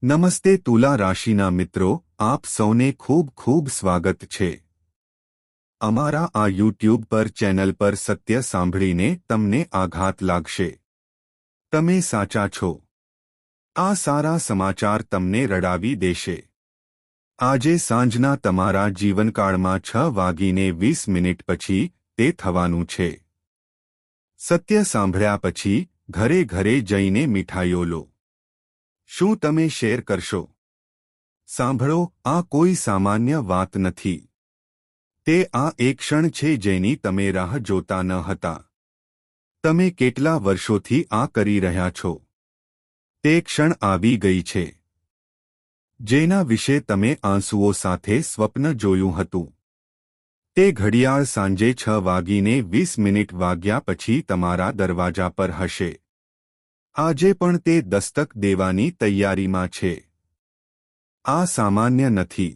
નમસ્તે તુલા રાશિના મિત્રો, આપ સૌને ખૂબ ખૂબ સ્વાગત છે અમારા આ યુટ્યુબ પર ચેનલ પર સત્ય સાંભળીને તમને આઘાત લાગશે. તમે સાચા છો. આ સારા સમાચાર તમને રડાવી દેશે. આજે સાંજના તમારા જીવનકાળમાં 6:20 પછી તે થવાનું છે. સત્ય સાંભળ્યા પછી ઘરે ઘરે જઈને મીઠાઈઓ લો. શું તમે શેર કરશો? સાંભળો, આ કોઈ સામાન્ય વાત નથી. તે આ એક ક્ષણ છે જેની તમે રાહ જોતા ન હતા. તમે કેટલા વર્ષોથી આ કરી રહ્યા છો? તે ક્ષણ આવી ગઈ છે જેના વિશે તમે આંસુઓ સાથે સ્વપ્ન જોયું હતું. તે ઘડિયાળ સાંજે 6:20 વાગ્યા પછી તમારા દરવાજા પર હશે. આજે પણ તે દસ્તક દેવાની તૈયારીમાં છે. આ સામાન્ય નથી.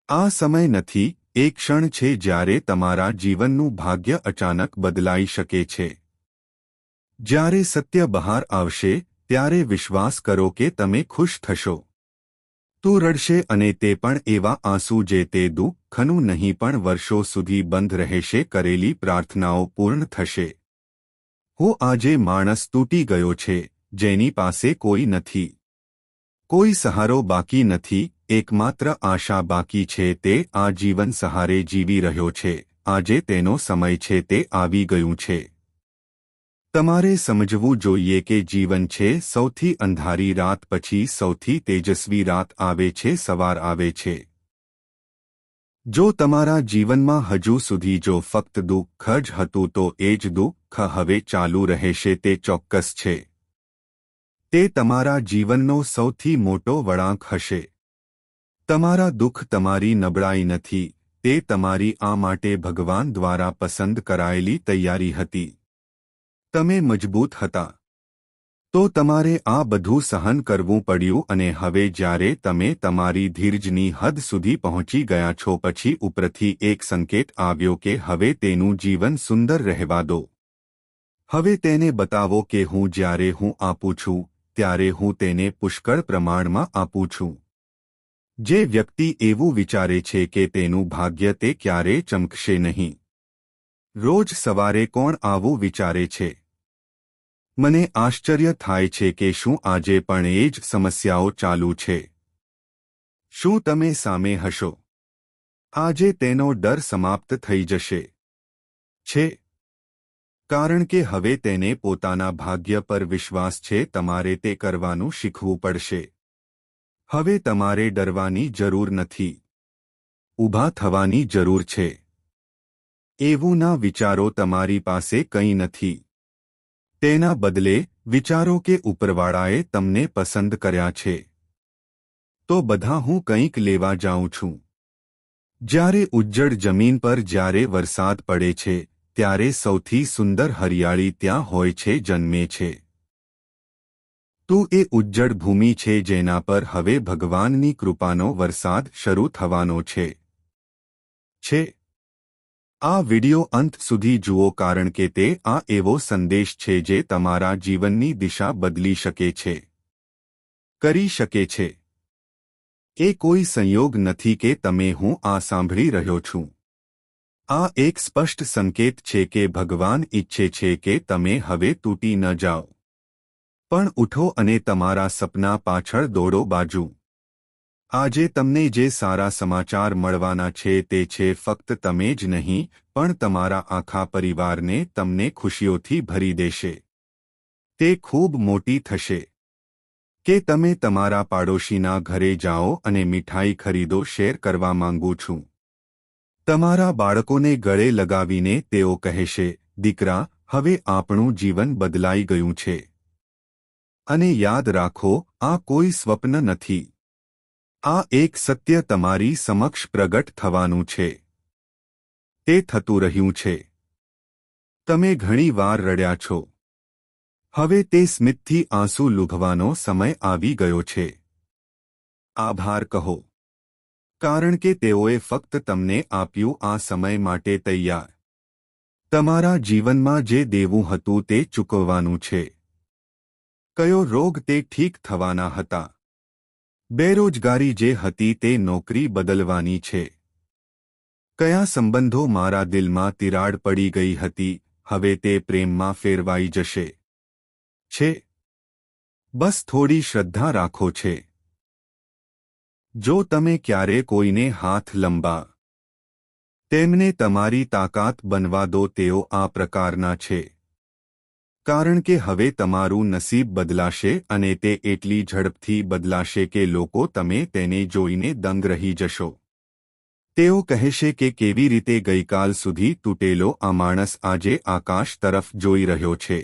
આ સમય નથી, એક ક્ષણ છે જ્યારે તમારા જીવનનું ભાગ્ય અચાનક બદલાઈ શકે છે. જ્યારે સત્ય બહાર આવશે ત્યારે વિશ્વાસ કરો કે તમે ખુશ થશો. તું રડશે, અને તે પણ એવા આંસુ જે તે દુઃખનું નહીં પણ વર્ષો સુધી બંધ રહેશે. કરેલી પ્રાર્થનાઓ પૂર્ણ થશે. હું આજે માણસ તૂટી ગયો છે જેની પાસે કોઈ નથી. કોઈ સહારો બાકી નથી. એકમાત્ર આશા બાકી છે. તે આ જીવન સહારે જીવી રહ્યો છે. આજે તેનો સમય છે. તે આવી ગયું છે. તમારે સમજવું જોઈએ કે જીવન છે સૌથી અંધારી રાત પછી સૌથી તેજસ્વી રાત આવે છે. સવાર આવે છે. જો તમારા જીવનમાં હજુ સુધી જો ફક્ત દુઃખ જ હતું તો એ જ દુઃખ હવે ચાલુ રહેશે. તે ચોક્કસ છે. તે તમારા જીવનનો સૌથી મોટો વળાંક હશે. તમારા દુઃખ તમારી નબળાઈ નથી. તે તમારી આ માટે ભગવાન દ્વારા પસંદ કરાયેલી તૈયારી હતી. તમે મજબૂત હતા. તો તમારે આ બધું સહન કરવું પડ્યું, અને હવે જ્યારે તમે તમારી ધીરજની હદ સુધી પહોંચી ગયા છો પછી ઉપરથી એક સંકેત આવ્યો કે હવે તેનું જીવન સુંદર રહેવા દો. હવે તેને બતાવો કે જ્યારે હું આપું છું ત્યારે હું તેને પુષ્કળ પ્રમાણમાં આપું છું. જે વ્યક્તિ એવું વિચારે છે કે તેનું ભાગ્ય તે ક્યારેય ચમકશે નહીં. રોજ સવારે કોણ આવું વિચારે છે? મને આશ્ચર્ય થાય છે કે શું આજે પણ એ જ સમસ્યાઓ ચાલુ છે? શું તમે સામે હશો? આજે તેનો ડર સમાપ્ત થઈ જશે. છે. કારણ કે હવે તેને પોતાના ભાગ્ય પર વિશ્વાસ છે. તમારે તે કરવાનું શીખવું પડશે. હવે તમારે ડરવાની જરૂર નથી. ઊભા થવાની જરૂર છે. એવું ના વિચારો તમારી પાસે કંઈ નથી. તેના બદલે વિચારો કે ઉપરવાળાએ તમને પસંદ કર્યા છે. તો બધા હું કંઈક લેવા જાઉં છું. જ્યારે ઉજ્જડ જમીન પર જ્યારે વરસાદ પડે છે ત્યારે સૌથી સુંદર હરિયાળી ત્યાં હોય છે, જન્મે છે. તું એ ઉજ્જડ ભૂમિ છે જેના પર હવે ભગવાનની કૃપાનો વરસાદ શરૂ થવાનો છે. આ વિડિયો અંત સુધી જુઓ, કારણ કે તે આ એવો સંદેશ છે જે તમારા જીવનની દિશા બદલી શકે છે. કરી શકે છે. એ કોઈ સંયોગ નથી કે તમે હું આ સાંભળી રહ્યો છું. આ એક સ્પષ્ટ સંકેત છે કે ભગવાન ઈચ્છે છે કે તમે હવે તૂટી ન જાઓ, પણ ઉઠો અને તમારા સપના પાછળ દોડો. બાજુ આજે તમને જે સારા સમાચાર મળવાના છે તે છે ફક્ત તમે જ નહીં પણ તમારા આખા પરિવારને તમને ખુશીઓથી ભરી દેશે. તે ખૂબ મોટી થશે કે તમે તમારા પાડોશીના ઘરે જાઓ અને મીઠાઈ ખરીદો. શેર કરવા માંગુ છું. તમારા બાળકોને ગળે લગાવીને તેઓ કહેશે, દીકરા, હવે આપણું જીવન બદલાઈ ગયું છે. અને યાદ રાખો, આ કોઈ સ્વપ્ન નથી. આ એક સત્ય તમારી સમક્ષ પ્રગટ થવાનું છે. તે થતું રહ્યું છે. તમે ઘણી વાર રડ્યા છો. હવે તે સ્મિતથી આંસુ લૂંઘવાનો સમય આવી ગયો છે. આભાર કહો, કારણ કે તેઓએ ફક્ત તમને આપ્યું આ સમય માટે તૈયાર. તમારા જીવનમાં જે દેવું હતું તે ચૂકવવાનું છે. કયો રોગ તે ઠીક થવાના હતા. બેરોજગારી જે હતી તે નોકરી બદલવાની છે. કયા સંબંધો મારા દિલમાં તિરાડ પડી ગઈ હતી, હવે તે પ્રેમમાં ફેરવાઈ જશે. છે. બસ થોડી શ્રદ્ધા રાખો છે. જો તમે ક્યારે કોઈને હાથ લંબા તેમને તમારી તાકાત બનવા દો, તેઓ આ પ્રકારના છે. કારણ કે હવે તમારું નસીબ બદલાશે અને તે એટલી ઝડપથી બદલાશે કે લોકો તમે તેને જોઈને દંગ રહી જશો. તેઓ કહેશે કે કેવી રીતે ગઈકાલ સુધી તૂટેલો આ માણસ આજે આકાશ તરફ જોઈ રહ્યો છે.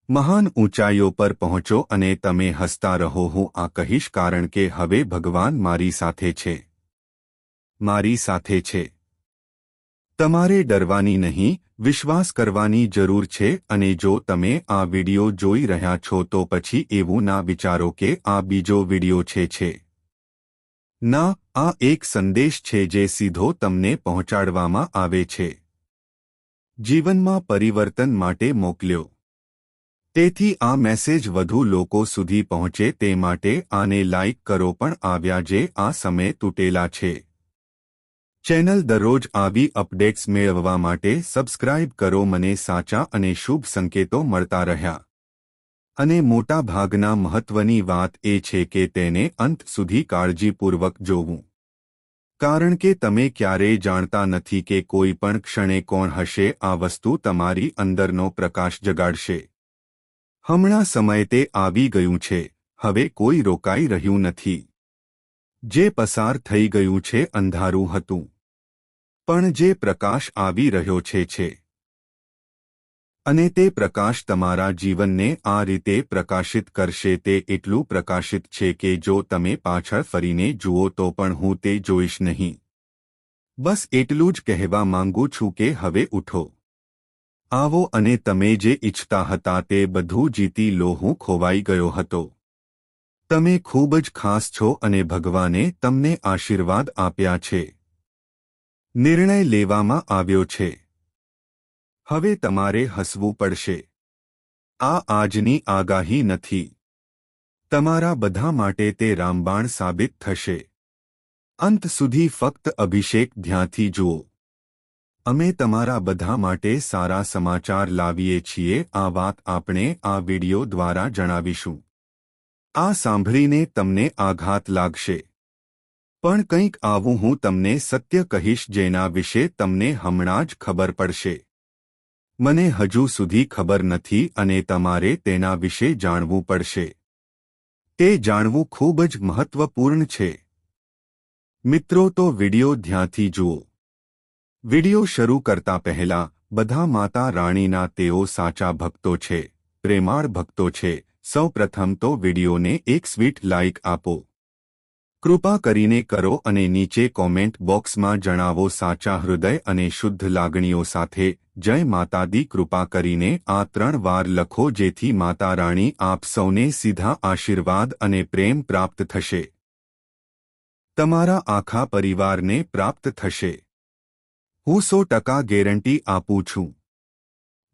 મહાન ઊંચાઈઓ પર પહોંચો અને તમે હસતા રહો. હું આ કહીશ કારણ કે હવે ભગવાન મારી સાથે છે. મારી સાથે છે. તમારે ડરવાની નહીં, વિશ્વાસ કરવાની જરૂર છે. અને જો તમે આ વિડિયો જોઈ રહ્યા છો તો પછી એવું ના વિચારો કે આ બીજો વિડિયો છે. ના, આ એક સંદેશ છે જે સીધો તમને પહોંચાડવામાં આવે છે. જીવનમાં પરિવર્તન માટે મોકલ્યો. તેથી આ મેસેજ વધુ લોકો સુધી પહોંચે તે માટે આને લાઇક કરો. પણ આવ્યા જે આ સમયે તૂટેલા છે. ચેનલ દરરોજ આવી અપડેટ્સ મેળવવા માટે સબસ્ક્રાઇબ કરો. મને સાચા અને શુભ સંકેતો મળતા રહ્યા. અને મોટા ભાગના મહત્વની વાત એ છે કે તેને અંત સુધી કાળજીપૂર્વક જોવું. કારણ કે તમે ક્યારેય જાણતા નથી કે કોઈ પણ ક્ષણે કોણ હશે. આ વસ્તુ તમારી અંદરનો પ્રકાશ જગાડશે. હમણાં સમય તે આવી ગયું છે. હવે કોઈ રોકાઈ રહ્યું નથી. જે પસાર થઈ ગયું છે અંધારું હતું. પણ જે પ્રકાશ આવી રહ્યો છે. અને તે પ્રકાશ તમારા જીવનને આ રીતે પ્રકાશિત કરશે. તે એટલું પ્રકાશિત છે કે જો તમે પાછળ ફરીને જુઓ તો પણ હું તે જોઈશ નહીં. બસ એટલું જ કહેવા માંગુ છું કે હવે ઉઠો. આવો અને તમે જે ઈચ્છતા હતા તે બધું જીતી લો. હું ખોવાઈ ગયો હતો. તમે ખૂબ જ ખાસ છો અને ભગવાને તમને આશીર્વાદ આપ્યા છે. નિર્ણય લેવામાં આવ્યો છે. હવે તમારે હસવું પડશે. આ આજની આગાહી નથી. તમારા બધા માટે તે રામબાણ સાબિત થશે. અંત સુધી ફક્ત અભિષેક ધ્યાનથી જુઓ. અમે તમારા બધા માટે સારા સમાચાર લાવીએ છીએ. આ વાત આપણે આ વિડિયો દ્વારા જણાવીશું. આ સાંભળીને તમને આઘાત લાગશે. પણ કંઈક આવું હું તમને સત્ય કહીશ જેના વિશે તમને હમણાં જ ખબર પડશે. મને હજુ સુધી ખબર નથી અને તમારે તેના વિશે જાણવું પડશે. તે જાણવું ખૂબ જ મહત્વપૂર્ણ છે. મિત્રો તો વિડિયો ધ્યાનથી જુઓ. વિડિયો શરૂ કરતા પહેલા બધા માતા રાણીના તેઓ સાચા ભક્તો છે, પ્રેમાળ ભક્તો છે. સૌ પ્રથમ તો વિડિયોને એક સ્વીટ લાઇક આપો. કૃપા કરીને કરો અને નીચે કોમેન્ટ બોક્સમાં જણાવો સાચા હૃદય અને શુદ્ધ લાગણીઓ સાથે જય માતા દી. કૃપા કરીને આ 3 વાર લખો જેથી માતા રાણી આપ સૌને સીધા આશીર્વાદ અને પ્રેમ પ્રાપ્ત થશે. તમારા આખા પરિવારને પ્રાપ્ત થશે. હું 100% ગેરંટી આપું છું.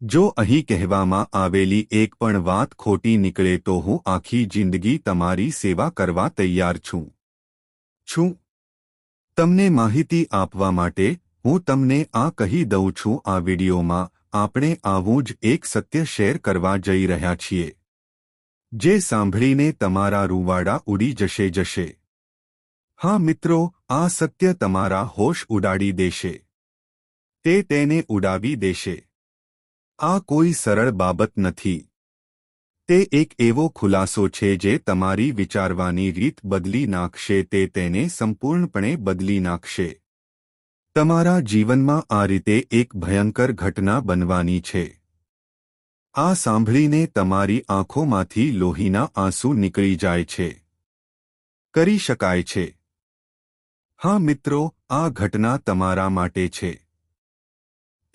જો અહીં કહેવામાં આવેલી એક પણ વાત ખોટી નીકળે તો હું આખી જિંદગી તમારી સેવા કરવા તૈયાર છું. તમને માહિતી આપવા માટે હું તમને આ કહી દઉં છું. આ વિડિયોમાં આપણે આવું જ એક સત્ય શેર કરવા જઈ રહ્યા છીએ જે સાંભળીને તમારા રૂવાડા ઉડી જશે. હા મિત્રો, આ સત્ય તમારા હોશ ઉડાડી દેશે. તે તેને ઉડાવી દેશે. આ કોઈ સરળ બાબત નથી. તે એક એવો ખુલાસો છે જે તમારી વિચારવાની રીત બદલી નાખશે. તે તેને સંપૂર્ણપણે બદલી નાખશે. તમારા જીવનમાં આ રીતે એક ભયંકર ઘટના બનવાની છે. આ સાંભળીને તમારી આંખોમાંથી લોહીના આંસુ નીકળી જાય છે. કરી શકાય છે. હા મિત્રો, આ ઘટના તમારા માટે છે.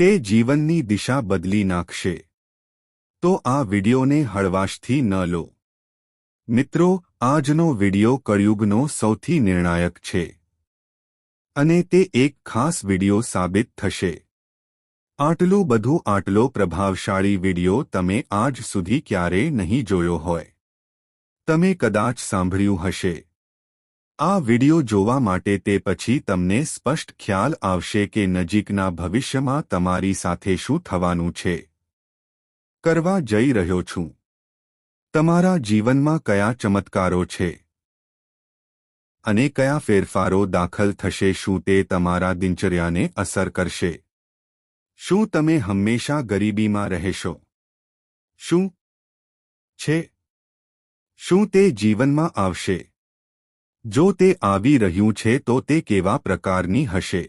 તે જીવનની દિશા બદલી નાખશે. તો આ વિડિયોને હળવાશથી ન લો. મિત્રો, આજનો વિડિયો કળિયુગનો સૌથી નિર્ણાયક છે. અને તે એક ખાસ વિડિયો સાબિત થશે. આટલું બધું આટલો પ્રભાવશાળી વિડિયો તમે આજ સુધી ક્યારેય નહીં જોયો હોય. તમે કદાચ સાંભળ્યું હશે. આ વિડિયો જોવા માટે તે પછી તમને સ્પષ્ટ ખ્યાલ આવશે કે નજીકના ભવિષ્યમાં તમારી સાથે શું થવાનું છે, કરવા જઈ રહ્યો છું. તમારા જીવનમાં કયા ચમત્કારો છે અને કયા ફેરફારો દાખલ થશે. શું તે તમારા દિનચર્યાને અસર કરશે? શું તમે હંમેશા ગરીબીમાં રહેશો? શું છે? શું તે જીવનમાં આવશે? જો તે આવી રહ્યું છે તો તે કેવા પ્રકારની હશે?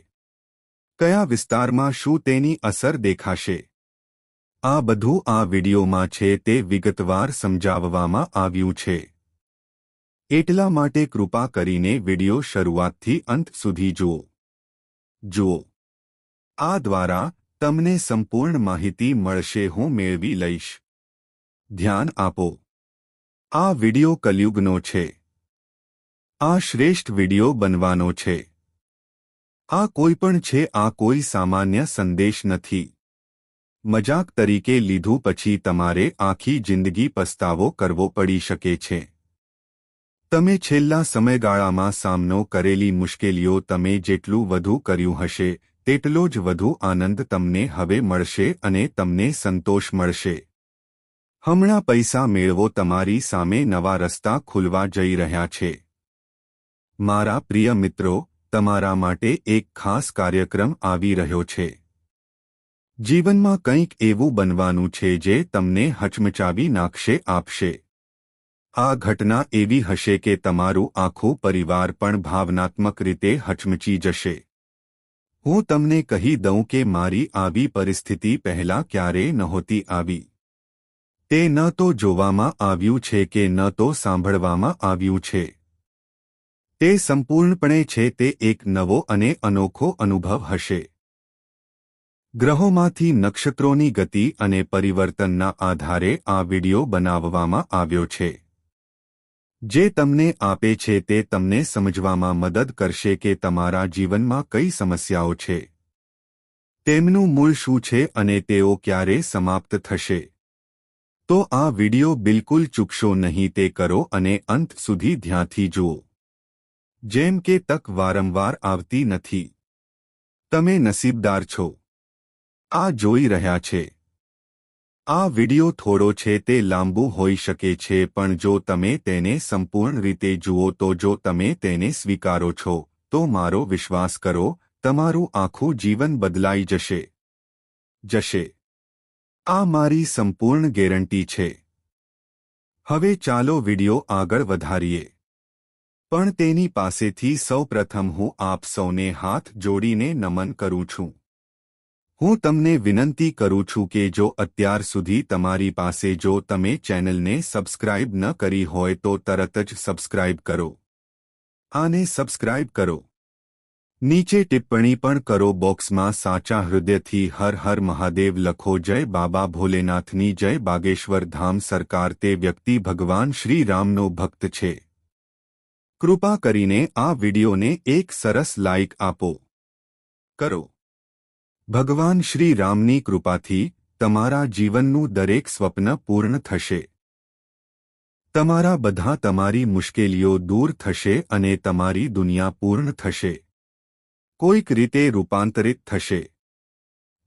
કયા વિસ્તારમાં શું તેની અસર દેખાશે? આ બધું આ વિડિયોમાં છે. તે વિગતવાર સમજાવવામાં આવ્યું છે. એટલા માટે કૃપા કરીને વિડિયો શરૂઆતથી અંત સુધી જુઓ. આ દ્વારા તમને સંપૂર્ણ માહિતી મળશે. હું મેળવી લઈશ. ધ્યાન આપો. આ વિડિયો કલયુગનો છે. આ શ્રેષ્ઠ વિડિયો બનવાનો છે. આ કોઈ પણ છે. આ કોઈ સામાન્ય સંદેશ નથી. મજાક તરીકે લીધું પછી તમારે આખી જિંદગી પસ્તાવો કરવો પડી શકે છે. તમે છેલ્લા સમયગાળામાં સામનો કરેલી મુશ્કેલીઓ, તમે જેટલું વધુ કર્યું હશે તેટલો જ વધુ આનંદ તમને હવે મળશે અને તમને સંતોષ મળશે. હમણાં પૈસા મેળવો. તમારી સામે નવા રસ્તા ખુલવા જઈ રહ્યા છે. મારા પ્રિય મિત્રો, તમારા માટે એક ખાસ કાર્યક્રમ આવી રહ્યો છે. જીવનમાં કંઈક એવું બનવાનું છે જે તમને હચમચાવી નાખશે. આ ઘટના એવી હશે કે તમારું આખું પરિવાર પણ ભાવનાત્મક રીતે હચમચી જશે. હું તમને કહી દઉં કે મારી આવી પરિસ્થિતિ પહેલાં ક્યારેય નહોતી આવી. તે ન તો જોવામાં આવ્યું છે કે ન તો સાંભળવામાં આવ્યું છે. તે સંપૂર્ણપણે છે. તે એક નવો અને અનોખો અનુભવ હશે. ગ્રહોમાંથી નક્ષત્રોની ગતિ અને પરિવર્તનના આધારે આ વિડિયો બનાવવામાં આવ્યો છે. જે તમને આપે છે તે તમને સમજવામાં મદદ કરશે કે તમારા જીવનમાં કઈ સમસ્યાઓ છે, તેમનું મૂળ શું છે અને તેઓ ક્યારે સમાપ્ત થશે. તો આ વિડિયો બિલકુલ ચૂકશો નહીં. તે કરો અને અંત સુધી ધ્યાનથી જુઓ. જેમ કે તક વારંવાર આવતી નથી. તમે નસીબદાર છો. આ જોઈ રહ્યા છે. આ વિડિયો થોડો છે. તે લાંબુ હોઈ શકે છે, પણ જો તમે તેને સંપૂર્ણ રીતે જુઓ, તો જો તમે તેને સ્વીકારો છો, તો મારો વિશ્વાસ કરો, તમારું આખું જીવન બદલાઈ જશે. આ મારી સંપૂર્ણ ગેરંટી છે. હવે ચાલો વિડિયો આગળ વધારીએ. પણ તેની પાસેથી સૌપ્રથમ હું આપ સૌને હાથ જોડીને નમન કરું છું. હું તમને વિનંતી કરું છું કે જો અત્યાર સુધી તમારી પાસે જો તમે ચેનલને સબસ્ક્રાઇબ ન કરી હોય તો તરત જ સબસ્ક્રાઇબ કરો. આને સબસ્ક્રાઇબ કરો. નીચે ટિપ્પણી પણ કરો. બોક્સમાં સાચા હૃદયથી હર હર મહાદેવ લખો. જય બાબા ભોલેનાથની જય. બાગેશ્વર ધામ સરકાર. તે વ્યક્તિ ભગવાન શ્રી રામનો ભક્ત છે. કૃપા કરીને આ વિડિયોને એક સરસ લાઇક કરો. ભગવાન શ્રી રામની કૃપાથી તમારા જીવનનું દરેક સ્વપ્ન પૂર્ણ થશે. તમારા બધા તમારી મુશ્કેલીઓ દૂર થશે અને તમારી દુનિયા પૂર્ણ થશે. કોઈક રીતે રૂપાંતરિત થશે.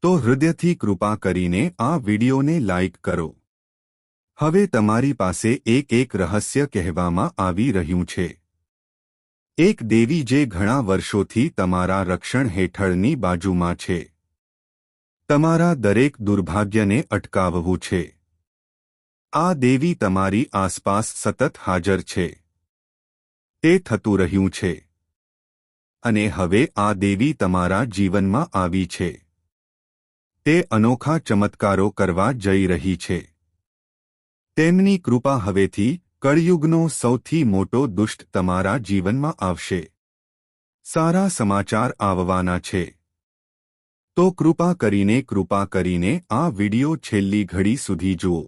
તો હૃદયથી કૃપા કરીને આ વિડિયોને લાઇક કરો. હવે તમારી પાસે એક રહસ્ય કહેવામાં આવી રહ્યું છે. એક દેવી જે ઘણા વર્ષોથી તમારા રક્ષણ હેઠળની બાજુમાં છે. તમારા દરેક દુર્ભાગ્યને અટકાવવું છે. આ દેવી તમારી આસપાસ સતત હાજર છે. તે થતું રહ્યું છે. અને હવે આ દેવી તમારા જીવનમાં આવી છે. તે અનોખા ચમત્કારો કરવા જઈ રહી છે. તેમની કૃપા હવેથી કળયુગનો સૌથી મોટો દુષ્ટ તમારા જીવનમાં આવશે. સારા સમાચાર આવવાના છે. તો કૃપા કરીને આ વિડિયો છેલ્લી ઘડી સુધી જુઓ.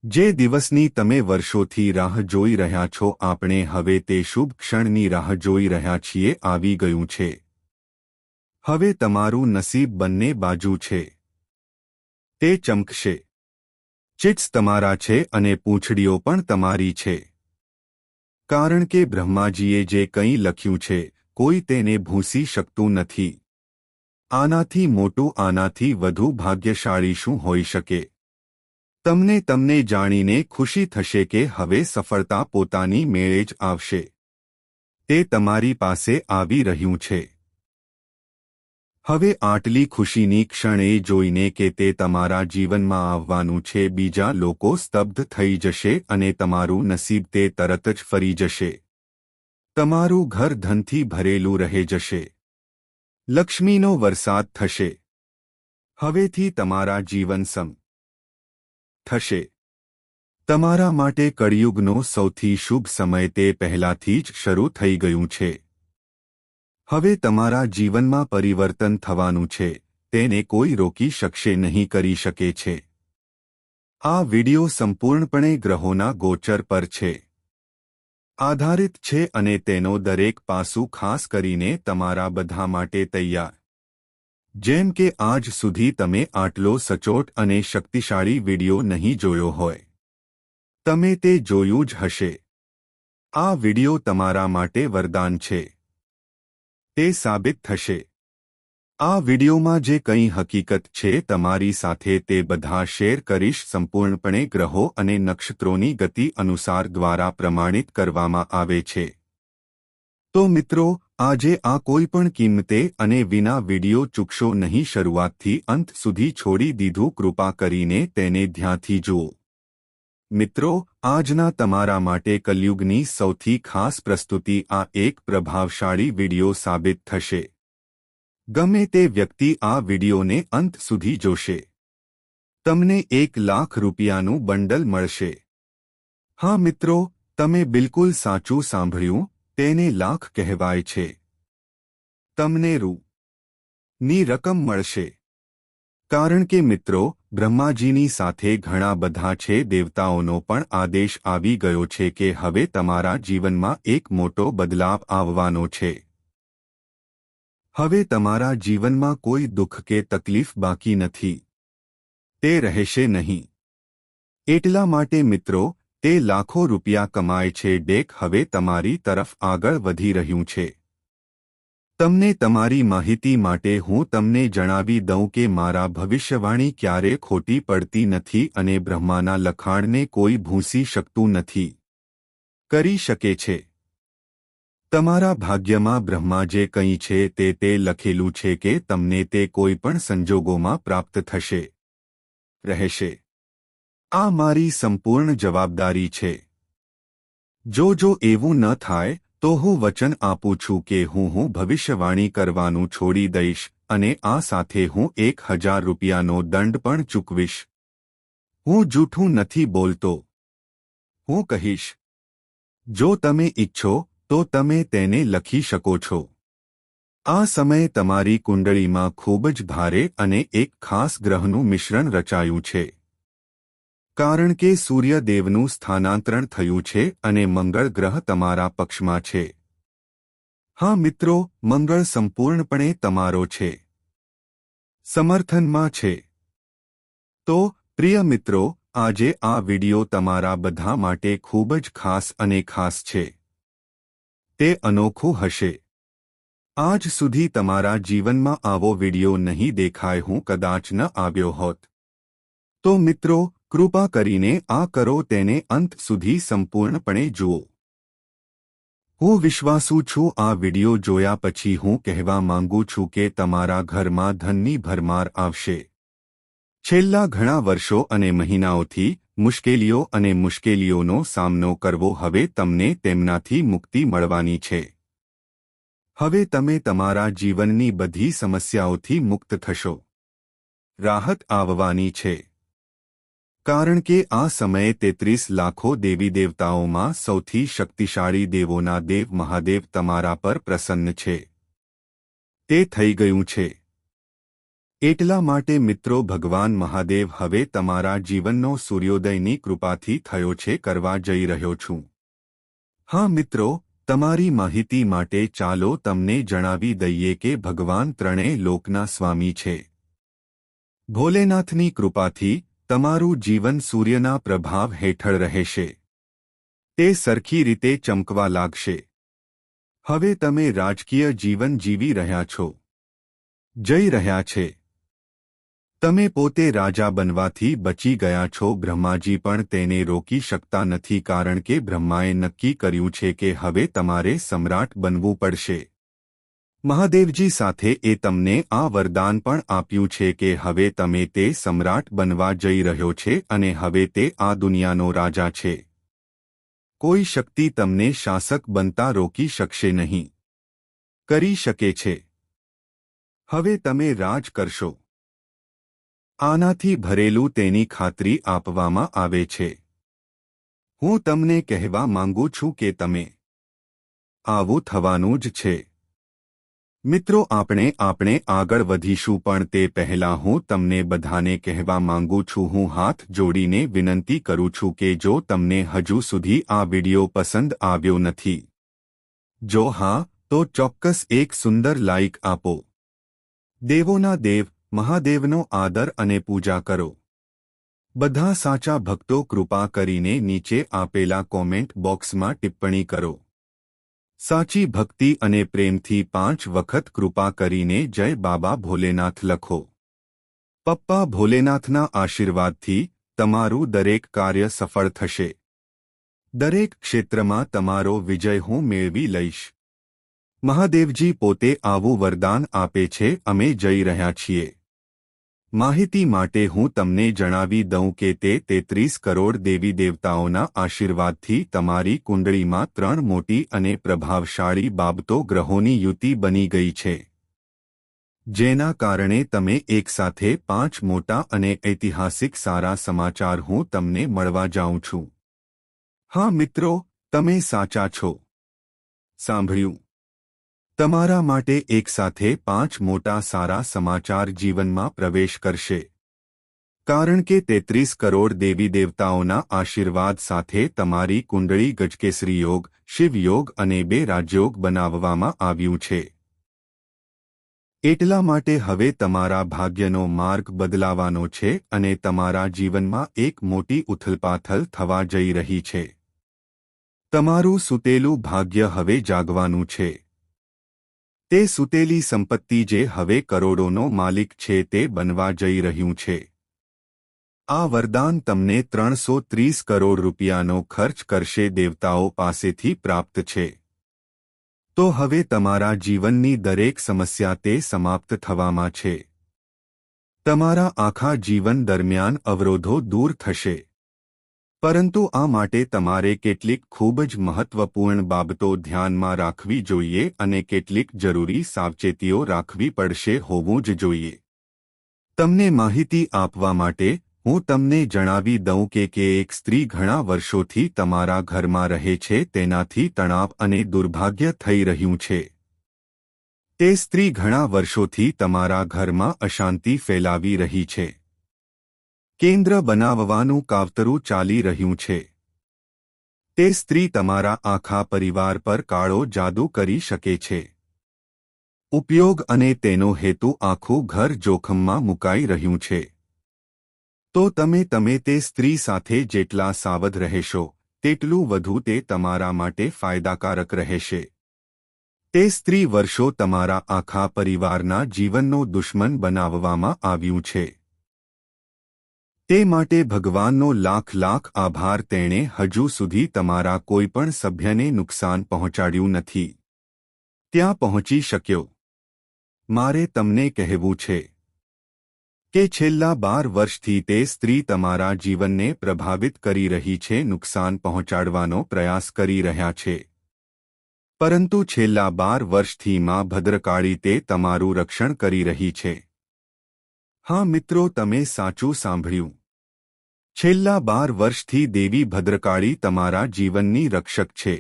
જે દિવસની તમે વર્ષોથી રાહ જોઈ રહ્યા છો, આપણે હવે તે શુભ ક્ષણની રાહ જોઈ રહ્યા છીએ. આવી ગયું છે. હવે તમારું નસીબ બંને બાજુ છે. તે ચમકશે. ચિટ્સ તમારા છે અને પૂંછડીઓ પણ તમારી છે. કારણ કે બ્રહ્માજીએ જે કંઈ લખ્યું છે કોઈ તેને ભૂંસી શકતું નથી. આનાથી મોટું, આનાથી વધુ ભાગ્યશાળી શું હોઈ શકે? તમને જાણીને ખુશી થશે કે હવે સફળતા પોતાની મેળે જ આવશે. તે તમારી પાસે આવી રહ્યું છે. હવે આટલી ખુશીની ક્ષણ એ જોઈને કે તે તમારા જીવનમાં આવવાનું છે, બીજા લોકો સ્તબ્ધ થઈ જશે અને તમારું નસીબ તે તરત જ ફરી જશે. તમારું ઘર ધનથી ભરેલું રહી જશે. લક્ષ્મીનો વરસાદ થશે. હવેથી તમારા જીવન સમ થશે. તમારા માટે કળિયુગનો સૌથી શુભ સમય તે પહેલાથી જ શરૂ થઈ ગયું છે. હવે તમારા જીવનમાં પરિવર્તન થવાનું છે, તેને કોઈ રોકી શકશે નહીં, કરી શકે છે. આ વિડિયો સંપૂર્ણપણે ગ્રહોના ગોચર પર છે આધારિત છે અને તેનો દરેક પાસું ખાસ કરીને તમારા બધા માટે તૈયાર. જેમ કે આજ સુધી તમે આટલો સચોટ અને શક્તિશાળી વિડિયો નહીં જોયો હોય. તમે તે જોયું જ હશે. આ વિડિયો તમારા માટે વરદાન છે. તે સાબિત થશે. આ વિડિયોમાં જે કંઈ હકીકત છે તમારી સાથે તે બધા શેર કરીશ. સંપૂર્ણપણે ગ્રહો અને નક્ષત્રોની ગતિ અનુસાર દ્વારા પ્રમાણિત કરવામાં આવે છે. તો મિત્રો, આજે આ કોઈ પણ કિંમતે અને વિના વિડિયો ચૂકશો નહીં. શરૂઆતથી અંત સુધી છોડી દીધું. કૃપા કરીને તેને ધ્યાનથી જુઓ. મિત્રો, આજના તમારા માટે કલયુગની સૌથી ખાસ પ્રસ્તુતિ આ એક પ્રભાવશાળી વિડિયો સાબિત થશે. ગમે તે વ્યક્તિ આ વિડિયોને અંત સુધી જોશે. તમને 1 લાખ રૂપિયાનું બંડલ મળશે. હા મિત્રો, તમે બિલકુલ સાચું સાંભળ્યું, તેને લાખ કહેવાય છે. તમને રૂ.ની રકમ મળશે. કારણ કે મિત્રો, બ્રહ્માજીની સાથે ઘણા બધા છે. દેવતાઓનો પણ આદેશ આવી ગયો છે કે હવે તમારા જીવનમાં એક મોટો બદલાવ આવવાનો છે. હવે તમારા જીવનમાં કોઈ દુઃખ કે તકલીફ બાકી નથી. તે રહેશે નહીં. એટલા માટે મિત્રો, તે લાખો રૂપિયા કમાય છે. ડેક હવે તમારી તરફ આગળ વધી રહ્યું છે. તમને તમારી માહિતી માટે હું તમને જણાવી દઉં કે મારા ભવિષ્યવાણી ક્યારે ખોટી પડતી નથી અને બ્રહ્માના લખાણને કોઈ ભૂંસી શકતું નથી. કરી શકે છે. તમારા ભાગ્યમાં બ્રહ્મા જે કંઈ છે તે લખેલું છે કે તમને તે કોઈ પણ સંજોગોમાં પ્રાપ્ત થશે. રહેશે. આ મારી સંપૂર્ણ જવાબદારી છે. જો એવું ન થાય તો હું વચન આપું છું કે હું ભવિષ્યવાણી કરવાનું છોડી દઈશ અને આ સાથે હું 1000 રૂપિયાનો દંડ પણ ચૂકવીશ. હું જૂઠું નથી બોલતો. હું કહીશ. જો તમે ઈચ્છો તો તમે તેને લખી શકો છો. આ સમયે તમારી કુંડળીમાં ખૂબ જ ભારે અને એક ખાસ ગ્રહનું મિશ્રણ રચાયું છે. કારણ કે સૂર્યદેવનું સ્થાનાંતરણ થયું છે અને મંગળ ગ્રહ તમારા પક્ષમાં છે. હા મિત્રો, મંગળ સંપૂર્ણપણે તમારો છે. સમર્થનમાં છે. તો પ્રિય મિત્રો, આજે આ વિડિયો તમારા બધા માટે ખૂબ જ ખાસ અને ખાસ છે. તે અનોખું હશે. આજ સુધી તમારા જીવનમાં આવો વિડિયો નહીં દેખાય. હું કદાચ ન આવ્યો હોત. તો મિત્રો, કૃપા કરીને આ કરો, તેને અંત સુધી સંપૂર્ણપણે જુઓ. હું વિશ્વાસુ છું આ વિડિયો જોયા પછી હું કહેવા માંગુ છું કે તમારા ઘરમાં ધનની ભરમાર આવશે. છેલ્લા ઘણા વર્ષો અને મહિનાઓથી મુશ્કેલીઓ અને મુશ્કેલીઓનો સામનો કરવો હવે તમને તેમનાથી મુક્તિ મળવાની છે. હવે તમે તમારા જીવનની બધી સમસ્યાઓથી મુક્ત થશો. રાહત આવવાની છે. કારણ કે આ સમયે 33 લાખો દેવી દેવતાઓમાં સૌથી શક્તિશાળી દેવોના દેવ મહાદેવ તમારા પર પ્રસન્ન છે. તે થઈ ગયું છે. એટલા માટે મિત્રો, ભગવાન મહાદેવ હવે તમારા જીવનનો સૂર્યોદયની કૃપાથી થયો છે કરવા જઈ રહ્યો છું. હા મિત્રો, તમારી માહિતી માટે ચાલો તમને જણાવી દઈએ કે ભગવાન ત્રણેય લોકના સ્વામી છે. ભોલેનાથની કૃપાથી તમારું જીવન સૂર્યના પ્રભાવ હેઠળ રહેશે. તે સરખી રીતે ચમકવા લાગશે. હવે તમે રાજકીય જીવન જીવી રહ્યા છો. જઈ રહ્યા છે. તમે પોતે રાજા બનવાથી બચી ગયા છો. બ્રહ્માજી પણ તેને રોકી શકતા નથી, કારણ કે બ્રહ્માએ નક્કી કર્યું છે કે હવે તમારે સમ્રાટ બનવું પડશે. મહાદેવજી સાથે એ તમને આ વરદાન પણ આપ્યું છે કે હવે તમે તે સમ્રાટ બનવા જઈ રહ્યો છે અને હવે તે આ દુનિયાનો રાજા છે. કોઈ શક્તિ તમને શાસક બનતા રોકી શકશે નહીં. કરી શકે છે. હવે તમે રાજ કરશો. આનાથી ભરેલું તેની ખાતરી આપવામાં આવે છે. હું તમને કહેવા માંગુ છું કે તમે આવું થવાનું જ છે. મિત્રો, આપણે આગળ વધીશું, પણ તે પહેલાં હું તમને બધાને કહેવા માંગુ છું, હું હાથ જોડીને વિનંતી કરું છું કે જો તમને હજુ સુધી આ વિડિયો પસંદ આવ્યો નથી, જો હા, તો ચોક્કસ એક સુંદર લાઇક આપો. દેવોના દેવ મહાદેવનો આદર અને પૂજા કરો. બધા સાચા ભક્તો કૃપા કરીને નીચે આપેલા કોમેન્ટ બોક્સમાં ટિપ્પણી કરો. સાચી ભક્તિ અને પ્રેમથી 5 વખત કૃપા કરીને જય બાબા ભોલેનાથ લખો. પપ્પા ભોલેનાથના આશીર્વાદથી તમારું દરેક કાર્ય સફળ થશે. દરેક ક્ષેત્રમાં તમારો વિજય હું મેળવી લઈશ. મહાદેવજી પોતે આવું વરદાન આપે છે. અમે જઈ રહ્યા છીએ. માહિતી માટે હું તમને જણાવી દઉં કે તે 33 કરોડ દેવી દેવતાઓના આશીર્વાદથી તમારી કુંડળીમાં 3 મોટી અને પ્રભાવશાળી બાબતો ગ્રહોની યુતિ બની ગઈ છે, જેના કારણે તમે એકસાથે 5 મોટા અને ઐતિહાસિક સારા સમાચાર હું તમને મળવા જાઉં છું. હા મિત્રો, તમે સાચા છો. સાંભળ્યું. તમારા માટે એકસાથે 5 મોટા સારા સમાચાર જીવનમાં પ્રવેશ કરશે. કારણ કે 33 કરોડ દેવી દેવતાઓના આશીર્વાદ સાથે તમારી કુંડળી ગજકેસરી યોગ, શિવ યોગ અને 2 રાજયોગ બનાવવામાં આવ્યું છે. એટલા માટે હવે તમારા ભાગ્યનો માર્ગ બદલાવાનો છે અને તમારા જીવનમાં એક મોટી ઉથલપાથલ થવા જઈ રહી છે. તમારું સૂતેલું ભાગ્ય હવે જાગવાનું છે. તે સૂતેલી સંપત્તિ જે હવે કરોડોનો માલિક છે તે બનવા જઈ રહ્યું છે. આ વરદાન તમને 330 કરોડ રૂપિયાનો ખર્ચ કરશે દેવતાઓ પાસેથી પ્રાપ્ત છે. તો હવે તમારા જીવનની દરેક સમસ્યા તે સમાપ્ત થવામાં છે. તમારા આખા જીવન દરમિયાન અવરોધો દૂર થશે. પરંતુ આ માટે તમારે કેટલીક ખૂબ જ મહત્વપૂર્ણ બાબતો ધ્યાનમાં રાખવી જોઈએ અને કેટલીક જરૂરી સાવચેતીઓ રાખવી પડશે હોવું જ જોઈએ. તમને માહિતી આપવા માટે હું તમને જણાવી દઉં કે એક સ્ત્રી ઘણા વર્ષોથી તમારા ઘરમાં રહે છે, તેનાથી તણાવ અને દુર્ભાગ્ય થઈ રહ્યું છે. તે સ્ત્રી ઘણા વર્ષોથી તમારા ઘરમાં અશાંતિ ફેલાવી રહી છે. કેન્દ્ર બનાવવાનું કાવતરું ચાલી રહ્યું છે. તે સ્ત્રી તમારા આખા પરિવાર પર કાળો જાદુ કરી શકે છે. ઉપયોગ અને તેનો હેતુ આખું ઘર જોખમમાં મુકાઈ રહ્યું છે. તો તમે તે સ્ત્રી સાથે જેટલા સાવધ રહેશો, તેટલું વધુ તે તમારા માટે ફાયદાકારક રહેશે. તે સ્ત્રી વર્ષો તમારા આખા પરિવારના જીવનનો દુશ્મન બનાવવામાં આવ્યું છે. તે માટે ભગવાનનો લાખ આભાર, તેણે હજુ સુધી તમારા કોઈપણ સભ્યને નુકસાન પહોંચાડ્યું નથી. ત્યાં પહોંચી શક્યો. મારે તમને કહેવું છે કે છેલ્લા 12 વર્ષથી તે સ્ત્રી તમારા જીવનને પ્રભાવિત કરી રહી છે, નુકસાન પહોંચાડવાનો પ્રયાસ કરી રહ્યા છે. પરંતુ છેલ્લા 12 વર્ષથી માં ભદ્રકાળી તે તમારું રક્ષણ કરી રહી છે. હા મિત્રો, તમે સાચું સાંભળ્યું. છેલ્લા 12 વર્ષથી દેવી ભદ્રકાળી તમારા જીવનની રક્ષક છે.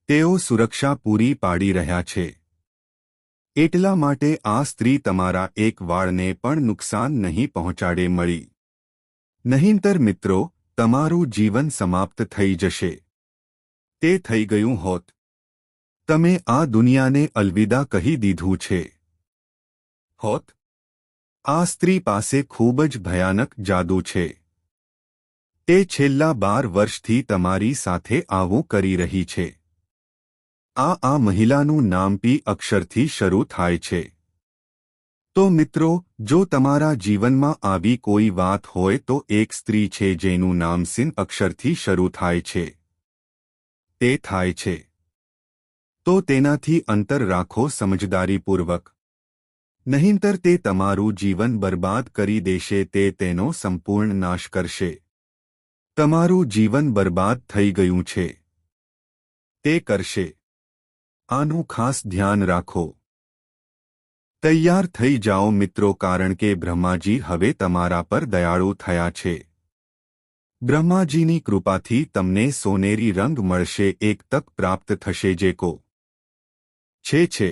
તેઓ સુરક્ષા પૂરી પાડી રહ્યા છે. એટલા માટે આ સ્ત્રી તમારા એક વાળને પણ નુકસાન નહીં પહોંચાડે મળી. નહીંતર મિત્રો, તમારું જીવન સમાપ્ત થઈ જશે. તે થઈ ગયું હોત. તમે આ દુનિયાને અલવિદા કહી દીધું છે. હોત. આ સ્ત્રી પાસે ખૂબ જ ભયાનક જાદુ છે. તે છેલ્લા 12 વર્ષથી તમારી સાથે આવું કરી રહી છે. આ મહિલાનું નામ પી અક્ષરથી શરૂ થાય છે. તો મિત્રો, જો તમારા જીવનમાં આવી કોઈ વાત હોય તો એક સ્ત્રી છે જેનું નામ સિન અક્ષરથી શરૂ થાય છે. તે થાય છે તો તેનાથી અંતર રાખો સમજદારીપૂર્વક. નહીંતર તે તમારું જીવન બરબાદ કરી દેશે. તે તેનો સંપૂર્ણ નાશ કરશે. તમારું જીવન બરબાદ થઈ ગયું છે. તે કરશે. આનું ખાસ ધ્યાન રાખો. તૈયાર થઈ જાઓ મિત્રો, કારણ કે બ્રહ્માજી હવે તમારા પર દયાળુ થયા છે. બ્રહ્માજીની કૃપાથી તમને સોનેરી રંગ મળશે. એક તક પ્રાપ્ત થશે જે કો છે.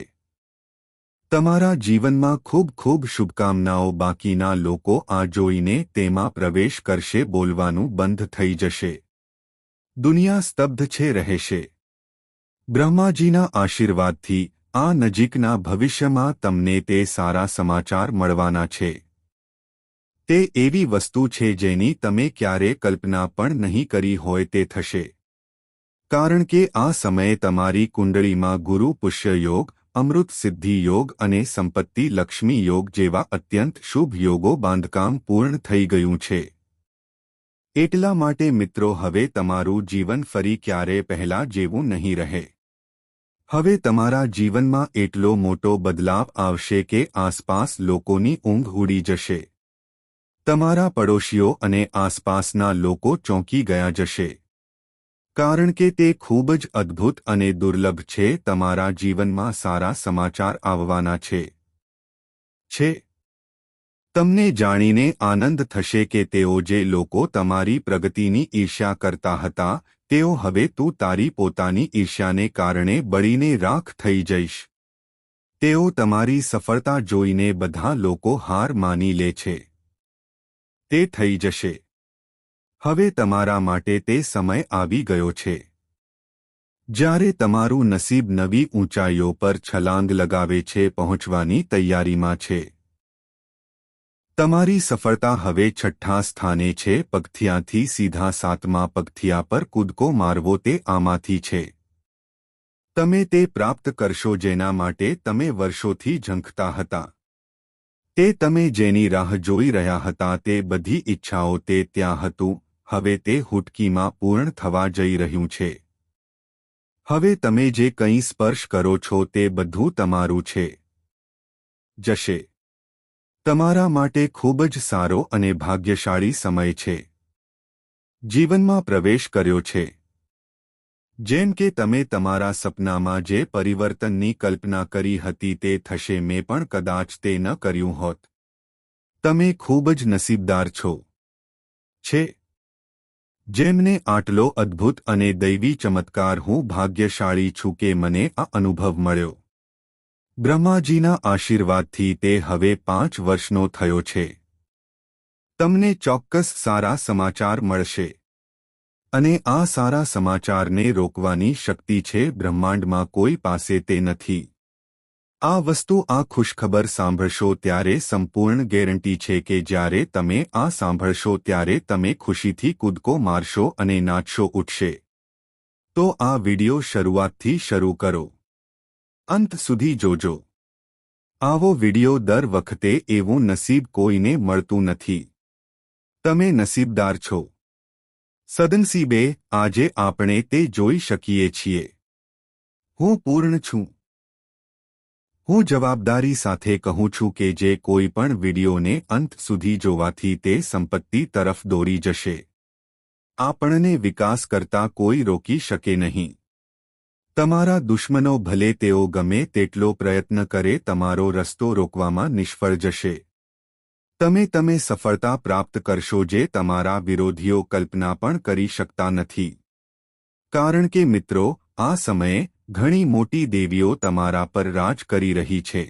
તમારા જીવનમાં ખૂબ ખૂબ શુભકામનાઓ. બાકીના લોકો આ જોઈને તેમાં પ્રવેશ કરશે. બોલવાનું બંધ થઈ જશે. દુનિયા સ્તબ્ધ છે રહેશે. બ્રહ્માજીના આશીર્વાદથી આ નજીકના ભવિષ્યમાં તમને તે સારા સમાચાર મળવાના છે. તે એવી વસ્તુ છે જેની તમે ક્યારે કલ્પના પણ નહીં કરી હોય તે થશે. કારણ કે આ સમયે તમારી કુંડળીમાં ગુરુ પુષ્ય યોગ, અમૃત સિદ્ધિ યોગ અને સંપત્તિ લક્ષ્મી યોગ જેવા અત્યંત શુભ યોગો બાંધકામ પૂર્ણ થઈ ગયું છે. એટલા માટે મિત્રો, હવે તમારું જીવન ફરી ક્યારે પહેલા જેવું નહીં રહે. હવે તમારા જીવનમાં એટલો મોટો બદલાવ આવશે કે આસપાસ લોકોની ઊંઘ ઉડી જશે. તમારા પડોશીઓ અને આસપાસના લોકો ચોંકી ગયા જશે. કારણ કે તે ખૂબ જ અદ્ભુત અને દુર્લભ છે. તમારા જીવનમાં સારા સમાચાર આવવાના છે. તમને જાણીને આનંદ થશે કે તેઓ જે લોકો તમારી પ્રગતિની ઈર્ષ્યા કરતા હતા, તેઓ હવે તું તારી પોતાની ઈર્ષ્યાને કારણે બળીને રાખ થઈ જઈશ. તેઓ તમારી સફળતા જોઈને બધા લોકો હાર માની લે છે. તે થઈ જશે. હવે તમારા માટે તે સમય આવી ગયો છે જ્યારે તમારું નસીબ નવી ઊંચાઈઓ પર છલાંગ લગાવે છે, પહોંચવાની તૈયારીમાં છે. તમારી સફળતા હવે 6થા સ્થાને છે. પગથિયાંથી સીધા 7મા પગથિયા પર કૂદકો મારવો તે આમાંથી છે. તમે તે પ્રાપ્ત કરશો જેના માટે તમે વર્ષોથી ઝંખતા હતા. તે તમે જેની રાહ જોઈ રહ્યા હતા, તે બધી ઈચ્છાઓ તે ત્યાં હતું. હવે તે હુટકીમાં પૂર્ણ થવા જઈ રહ્યું છે. હવે તમે જે કંઈ સ્પર્શ કરો છો તે બધું તમારું છે. જશે. તમારા માટે ખૂબ જ સારો અને ભાગ્યશાળી સમય છે. જીવનમાં પ્રવેશ કર્યો છે. જેમ કે તમે તમારા સપનામાં જે પરિવર્તનની કલ્પના કરી હતી તે થશે. મેં પણ કદાચ તે ન કર્યું હોત. તમે ખૂબ જ નસીબદાર છે. જેમને આટલો અદ્ભુત અને દૈવી ચમત્કાર. હું ભાગ્યશાળી છું કે મને આ અનુભવ મળ્યો. બ્રહ્માજીના આશીર્વાદથી તે હવે 5 વર્ષનો થયો છે. તમને ચોક્કસ સારા સમાચાર મળશે. અને આ સારા સમાચારને રોકવાની શક્તિ છે. બ્રહ્માંડમાં કોઈ પાસે તે નથી. આ વસ્તુ આ ખુશખબર સાંભળશો ત્યારે સંપૂર્ણ ગેરંટી છે કે જ્યારે તમે આ સાંભળશો ત્યારે તમે ખુશીથી કૂદકો મારશો અને નાચશો ઉઠશે. તો આ વિડિયો શરૂઆતથી શરૂ કરો. અંત સુધી જોજો. આવો વિડિયો દર વખતે એવું નસીબ કોઈને મળતું નથી. તમે નસીબદાર છો. સદનસીબે આજે આપણે તે જોઈ શકીએ છીએ. હું પૂર્ણ છું. હું જવાબદારી સાથે કહું છું કે જે કોઈ પણ વિડિયોને અંત સુધી જોવાથી તે સંપત્તિ તરફ દોરી જશે. આપણને વિકાસ કરતા કોઈ રોકી શકે નહીં. તમારા દુશ્મનો ભલે તેઓ ગમે તેટલો પ્રયત્ન કરે, તમારો રસ્તો રોકવામાં નિષ્ફળ જશે. તમે સફળતા પ્રાપ્ત કરશો જે તમારા વિરોધીઓ કલ્પના પણ કરી શકતા નથી. કારણ કે મિત્રો, આ સમયે ઘણી મોટી દેવીઓ તમારા પર રાજ કરી રહી છે.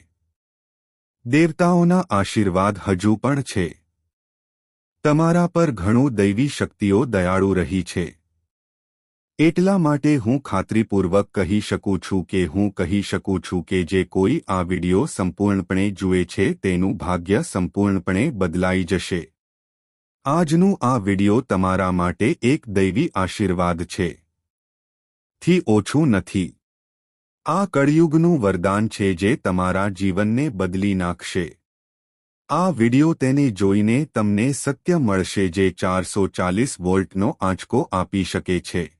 દેવતાઓના આશીર્વાદ હજુ પણ છે. તમારા પર ઘણું દૈવી શક્તિઓ દયાળુ રહી છે. એટલા માટે હું ખાતરીપૂર્વક કહી શકું છું કે જે કોઈ આ વિડિયો સંપૂર્ણપણે જુએ છે તેનું ભાગ્ય સંપૂર્ણપણે બદલાઈ જશે. આજનું આ વિડિયો તમારા માટે એક દૈવી આશીર્વાદ છે થી ઓછું નથી. આ કળિયુગનું વરદાન છે જે તમારા જીવનને બદલી નાખશે. આ વિડિયો તેને જોઈને તમને સત્ય મળશે જે 440 વોલ્ટનો આંચકો આપી શકે છે.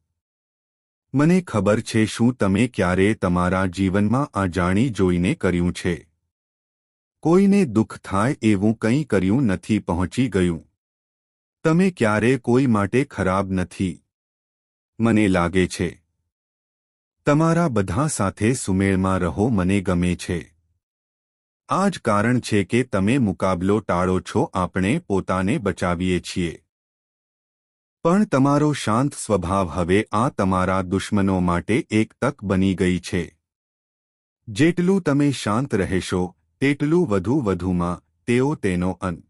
મને ખબર છે શું તમે ક્યારે તમારા જીવનમાં આ જાણી જોઈને કર્યું છે. કોઈને દુઃખ થાય એવું કંઈ કર્યું નથી પહોંચી ગયું. તમે ક્યારે કોઈ માટે ખરાબ નથી. મને લાગે છે તમારા બધા સાથે સુમેળમાં રહો મને ગમે છે. આ જ કારણ છે કે તમે મુકાબલો ટાળો છો. આપણે પોતાને બચાવીએ છીએ. પણ તમારો શાંત સ્વભાવ હવે આ તમારા દુશ્મનો માટે એક તક બની ગઈ છે. જેટલું તમે શાંત રહેશો તેટલું વધુમાં તેઓ તેનો અંત